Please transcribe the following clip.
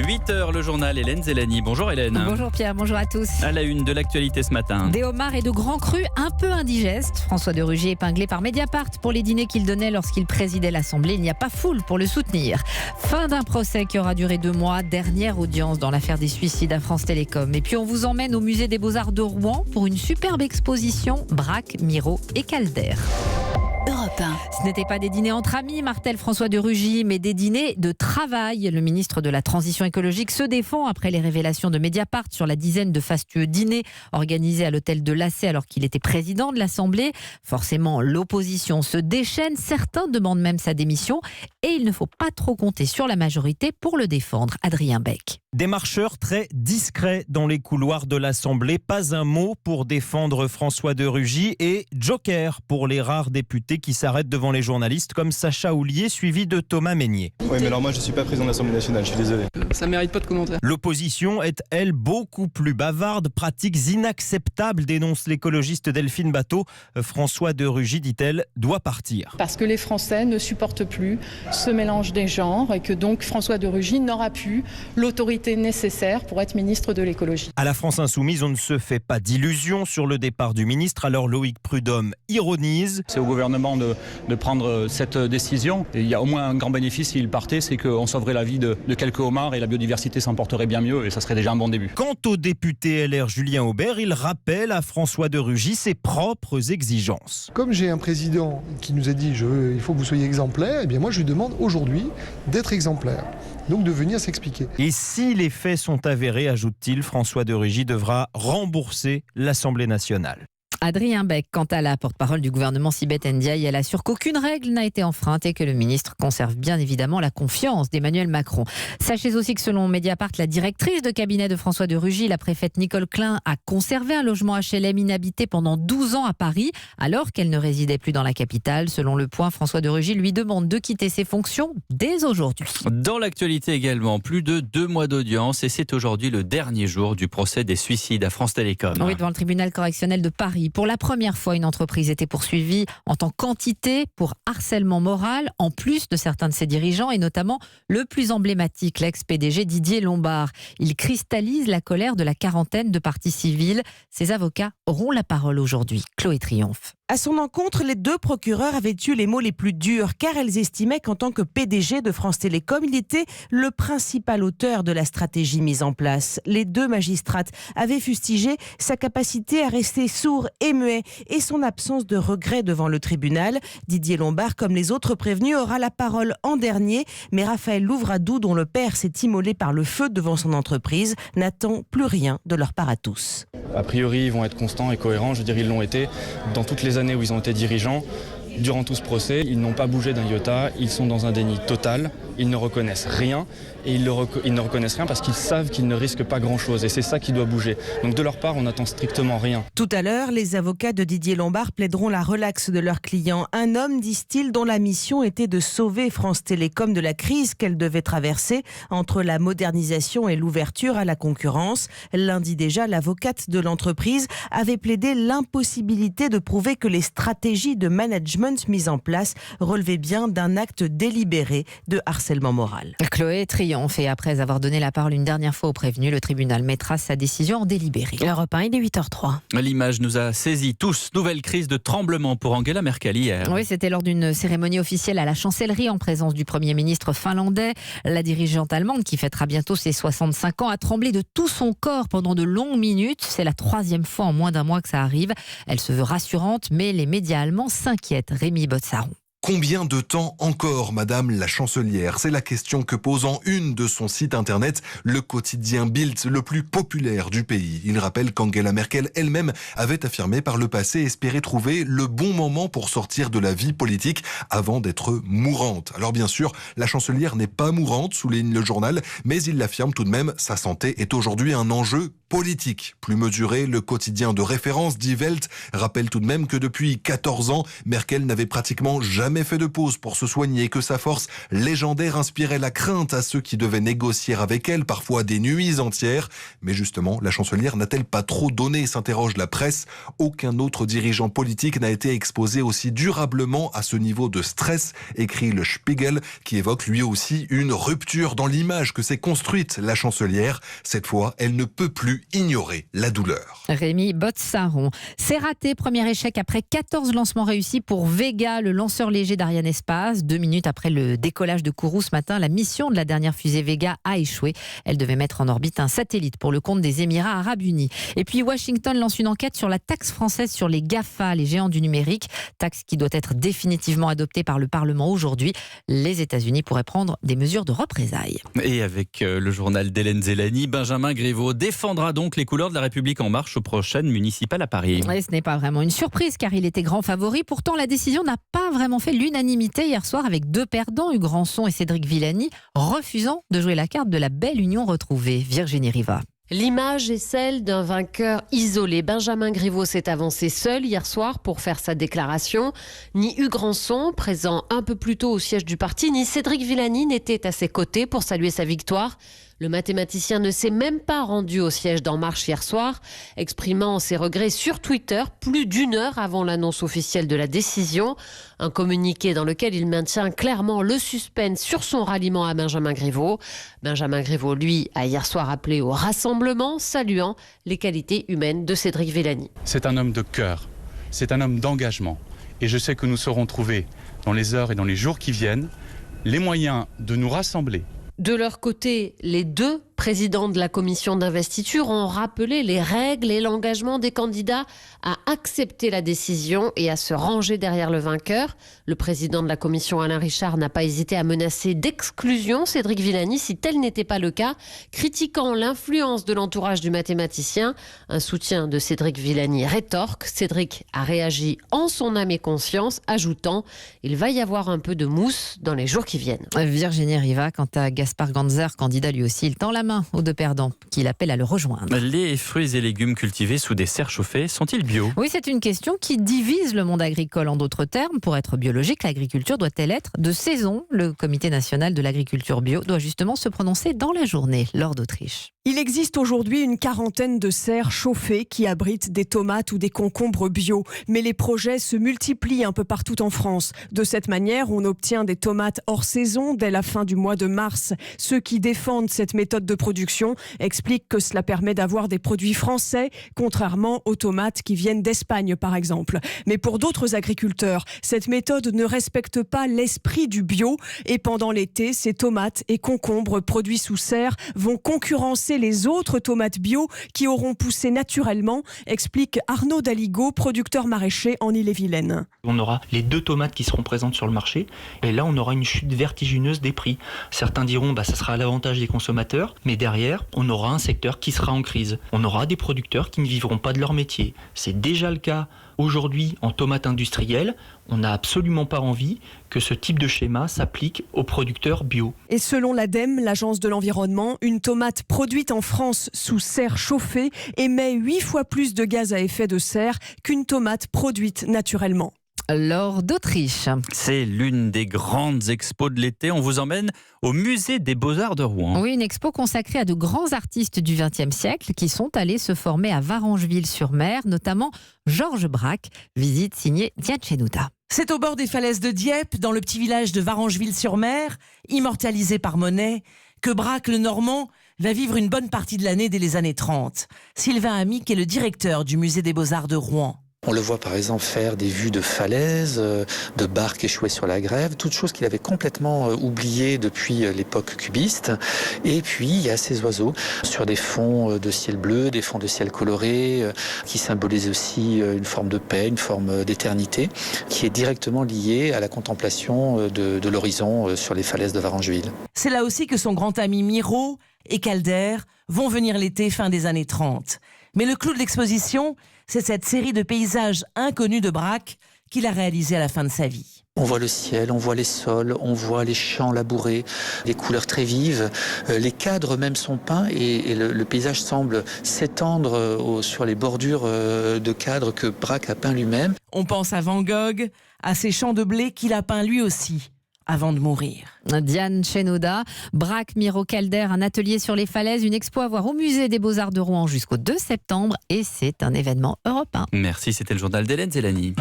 8h, le journal, Hélène Zélani. Bonjour Hélène. Bonjour Pierre, bonjour à tous. À la une de l'actualité ce matin. Des homards et de grands crus un peu indigestes. François de Rugy épinglé par Mediapart pour les dîners qu'il donnait lorsqu'il présidait l'Assemblée. Il n'y a pas foule pour le soutenir. Fin d'un procès qui aura duré 2 mois. Dernière audience dans l'affaire des suicides à France Télécom. Et puis on vous emmène au musée des Beaux-Arts de Rouen pour une superbe exposition Braque, Miro et Calder. Europe 1. Ce n'était pas des dîners entre amis, martèle François de Rugy, mais des dîners de travail. Le ministre de la Transition écologique se défend après les révélations de Mediapart sur la dizaine de fastueux dîners organisés à l'hôtel de Lassay alors qu'il était président de l'Assemblée. Forcément, l'opposition se déchaîne. Certains demandent même sa démission. Et il ne faut pas trop compter sur la majorité pour le défendre. Adrien Beck. Des marcheurs très discrets dans les couloirs de l'Assemblée. Pas un mot pour défendre François de Rugy et joker pour les rares députés qui s'arrêtent devant les journalistes comme Sacha Houlier suivi de Thomas Mesnier. Oui, mais alors moi je suis pas président de l'Assemblée nationale, je suis désolé. Ça mérite pas de commentaire. L'opposition est, elle, beaucoup plus bavarde. Pratiques inacceptables, dénonce l'écologiste Delphine Batho. François de Rugy, dit-elle, doit partir. Parce que les Français ne supportent plus ce mélange des genres et que donc François de Rugy n'aura plus l'autorité nécessaire pour être ministre de l'écologie. À la France Insoumise, on ne se fait pas d'illusions sur le départ du ministre. Alors Loïc Prud'homme ironise. C'est au gouvernement de prendre cette décision. Et il y a au moins un grand bénéfice s'il partait, c'est qu'on sauverait la vie de quelques homards et la biodiversité s'en porterait bien mieux et ça serait déjà un bon début. Quant au député LR Julien Aubert, il rappelle à François de Rugy ses propres exigences. Comme j'ai un président qui nous a dit il faut que vous soyez exemplaire, eh bien moi je lui demande aujourd'hui d'être exemplaire. Donc de venir s'expliquer. Et si les faits sont avérés, ajoute-t-il, François de Rugy devra rembourser l'Assemblée nationale. Adrien Beck, quant à la porte-parole du gouvernement Sibeth Ndiaye, elle assure qu'aucune règle n'a été enfreinte et que le ministre conserve bien évidemment la confiance d'Emmanuel Macron. Sachez aussi que selon Mediapart, la directrice de cabinet de François de Rugy, la préfète Nicole Klein, a conservé un logement HLM inhabité pendant 12 ans à Paris, alors qu'elle ne résidait plus dans la capitale. Selon Le Point, François de Rugy lui demande de quitter ses fonctions dès aujourd'hui. Dans l'actualité également, plus de 2 mois d'audience et c'est aujourd'hui le dernier jour du procès des suicides à France Télécom. Oui, devant le tribunal correctionnel de Paris. Pour la première fois, une entreprise était poursuivie en tant qu'entité pour harcèlement moral, en plus de certains de ses dirigeants, et notamment le plus emblématique, l'ex-PDG Didier Lombard. Il cristallise la colère de la quarantaine de parties civiles. Ses avocats auront la parole aujourd'hui. Chloé Triomphe. À son encontre, les 2 procureurs avaient eu les mots les plus durs car elles estimaient qu'en tant que PDG de France Télécom, il était le principal auteur de la stratégie mise en place. Les 2 magistrates avaient fustigé sa capacité à rester sourd et muet et son absence de regret devant le tribunal. Didier Lombard, comme les autres prévenus, aura la parole en dernier, mais Raphaël Louvradou, dont le père s'est immolé par le feu devant son entreprise, n'attend plus rien de leur part à tous. A priori, ils vont être constants et cohérents, je veux dire, ils l'ont été dans toutes les années où ils ont été dirigeants. Durant tout ce procès, ils n'ont pas bougé d'un iota, ils sont dans un déni total, ils ne reconnaissent rien et ils ne reconnaissent rien parce qu'ils savent qu'ils ne risquent pas grand-chose et c'est ça qui doit bouger. Donc de leur part, on n'attend strictement rien. Tout à l'heure, les avocats de Didier Lombard plaideront la relaxe de leur client. Un homme, disent-ils, dont la mission était de sauver France Télécom de la crise qu'elle devait traverser entre la modernisation et l'ouverture à la concurrence. Lundi déjà, l'avocate de l'entreprise avait plaidé l'impossibilité de prouver que les stratégies de management mise en place relevait bien d'un acte délibéré de harcèlement moral. Chloé triomphe et après avoir donné la parole une dernière fois au prévenu, le tribunal mettra sa décision en délibéré. Europe 1, il est 8h03. L'image nous a saisis tous. Nouvelle crise de tremblement pour Angela Merkel hier. Oui, c'était lors d'une cérémonie officielle à la chancellerie en présence du Premier ministre finlandais. La dirigeante allemande, qui fêtera bientôt ses 65 ans, a tremblé de tout son corps pendant de longues minutes. C'est la 3e fois en moins d'un mois que ça arrive. Elle se veut rassurante, mais les médias allemands s'inquiètent. Rémi Botsaron. Combien de temps encore, Madame la Chancelière? C'est la question que pose en une de son site internet le quotidien Bild, le plus populaire du pays. Il rappelle qu'Angela Merkel elle-même avait affirmé par le passé espérer trouver le bon moment pour sortir de la vie politique avant d'être mourante. Alors bien sûr, la Chancelière n'est pas mourante, souligne le journal, mais il l'affirme tout de même, sa santé est aujourd'hui un enjeu politique. Plus mesuré, le quotidien de référence Die Welt rappelle tout de même que depuis 14 ans, Merkel n'avait pratiquement jamais jamais fait de pause pour se soigner, que sa force légendaire inspirait la crainte à ceux qui devaient négocier avec elle, parfois des nuits entières. Mais justement, la chancelière n'a-t-elle pas trop donné, s'interroge la presse. Aucun autre dirigeant politique n'a été exposé aussi durablement à ce niveau de stress, écrit le Spiegel, qui évoque lui aussi une rupture dans l'image que s'est construite la chancelière. Cette fois, elle ne peut plus ignorer la douleur. Rémi Botsaron. C'est raté, premier échec après 14 lancements réussis pour Vega, le lanceur léger d'Ariane Espace. 2 minutes après le décollage de Kourou ce matin, la mission de la dernière fusée Vega a échoué. Elle devait mettre en orbite un satellite pour le compte des Émirats Arabes Unis. Et puis Washington lance une enquête sur la taxe française sur les GAFA, les géants du numérique. Taxe qui doit être définitivement adoptée par le Parlement aujourd'hui. Les États-Unis pourraient prendre des mesures de représailles. Et avec le journal d'Hélène Zellani, Benjamin Griveaux défendra donc les couleurs de la République en marche aux prochaines municipales à Paris. Et ce n'est pas vraiment une surprise car il était grand favori. Pourtant, la décision n'a pas vraiment fait l'unanimité hier soir avec 2 perdants, Hugues Rançon et Cédric Villani, refusant de jouer la carte de la belle union retrouvée. Virginie Riva. L'image est celle d'un vainqueur isolé. Benjamin Griveaux s'est avancé seul hier soir pour faire sa déclaration. Ni Hugues Rançon, présent un peu plus tôt au siège du parti, ni Cédric Villani n'étaient à ses côtés pour saluer sa victoire. Le mathématicien ne s'est même pas rendu au siège d'En Marche hier soir, exprimant ses regrets sur Twitter plus d'1 heure avant l'annonce officielle de la décision. Un communiqué dans lequel il maintient clairement le suspense sur son ralliement à Benjamin Griveaux. Benjamin Griveaux, lui, a hier soir appelé au rassemblement, saluant les qualités humaines de Cédric Villani. C'est un homme de cœur, c'est un homme d'engagement. Et je sais que nous saurons trouver, dans les heures et dans les jours qui viennent, les moyens de nous rassembler. De leur côté, les 2 présidents de la commission d'investiture ont rappelé les règles et l'engagement des candidats à accepter la décision et à se ranger derrière le vainqueur. Le président de la commission, Alain Richard, n'a pas hésité à menacer d'exclusion Cédric Villani si tel n'était pas le cas, critiquant l'influence de l'entourage du mathématicien. Un soutien de Cédric Villani rétorque. Cédric a réagi en son âme et conscience, ajoutant « Il va y avoir un peu de mousse dans les jours qui viennent ». Virginie Riva, quant à Gaspard Ganzer, candidat lui aussi, il tend la main aux 2 perdants, qu'il appelle à le rejoindre. Les fruits et légumes cultivés sous des serres chauffées sont-ils bio ? Oui, c'est une question qui divise le monde agricole. En d'autres termes, pour être biologique, l'agriculture doit-elle être de saison ? Le Comité national de l'agriculture bio doit justement se prononcer dans la journée, Laure d'Autriche. Il existe aujourd'hui une 40aine de serres chauffées qui abritent des tomates ou des concombres bio. Mais les projets se multiplient un peu partout en France. De cette manière, on obtient des tomates hors saison dès la fin du mois de mars. Ceux qui défendent cette méthode de production expliquent que cela permet d'avoir des produits français, contrairement aux tomates qui viennent d'Espagne par exemple. Mais pour d'autres agriculteurs, cette méthode ne respecte pas l'esprit du bio. Et pendant l'été, ces tomates et concombres produits sous serre vont concurrencer les autres tomates bio qui auront poussé naturellement, explique Arnaud Daligo, producteur maraîcher en Ille-et-Vilaine. On aura les 2 tomates qui seront présentes sur le marché et là on aura une chute vertigineuse des prix. Certains diront ça sera à l'avantage des consommateurs, mais derrière on aura un secteur qui sera en crise. On aura des producteurs qui ne vivront pas de leur métier. C'est déjà le cas aujourd'hui en tomates industrielles. On n'a absolument pas envie que ce type de schéma s'applique aux producteurs bio. Et selon l'ADEME, l'Agence de l'environnement, une tomate produite en France sous serre chauffée émet 8 fois plus de gaz à effet de serre qu'une tomate produite naturellement. Laure d'Autriche. C'est l'une des grandes expos de l'été. On vous emmène au musée des Beaux-Arts de Rouen. Oui, une expo consacrée à de grands artistes du XXe siècle qui sont allés se former à Varengeville-sur-Mer, notamment Georges Braque. Visite signée Diane Chenouta. C'est au bord des falaises de Dieppe, dans le petit village de Varengeville-sur-Mer, immortalisé par Monet, que Braque le Normand va vivre une bonne partie de l'année dès les années 30. Sylvain Amic est le directeur du musée des Beaux-Arts de Rouen. On le voit par exemple faire des vues de falaises, de barques échouées sur la grève, toutes choses qu'il avait complètement oubliées depuis l'époque cubiste. Et puis il y a ces oiseaux sur des fonds de ciel bleu, des fonds de ciel coloré, qui symbolisent aussi une forme de paix, une forme d'éternité, qui est directement liée à la contemplation de l'horizon sur les falaises de Varengeville. C'est là aussi que son grand ami Miro et Calder vont venir l'été fin des années 30. Mais le clou de l'exposition, c'est cette série de paysages inconnus de Braque qu'il a réalisé à la fin de sa vie. On voit le ciel, on voit les sols, on voit les champs labourés, des couleurs très vives. Les cadres même sont peints et le paysage semble s'étendre sur les bordures de cadres que Braque a peint lui-même. On pense à Van Gogh, à ces champs de blé qu'il a peints lui aussi, avant de mourir. Diane Chenoda, Braque, Miro Calder, un atelier sur les falaises, une expo à voir au musée des Beaux-Arts de Rouen jusqu'au 2 septembre et c'est un événement européen. Merci, c'était le journal d'Hélène Zélani.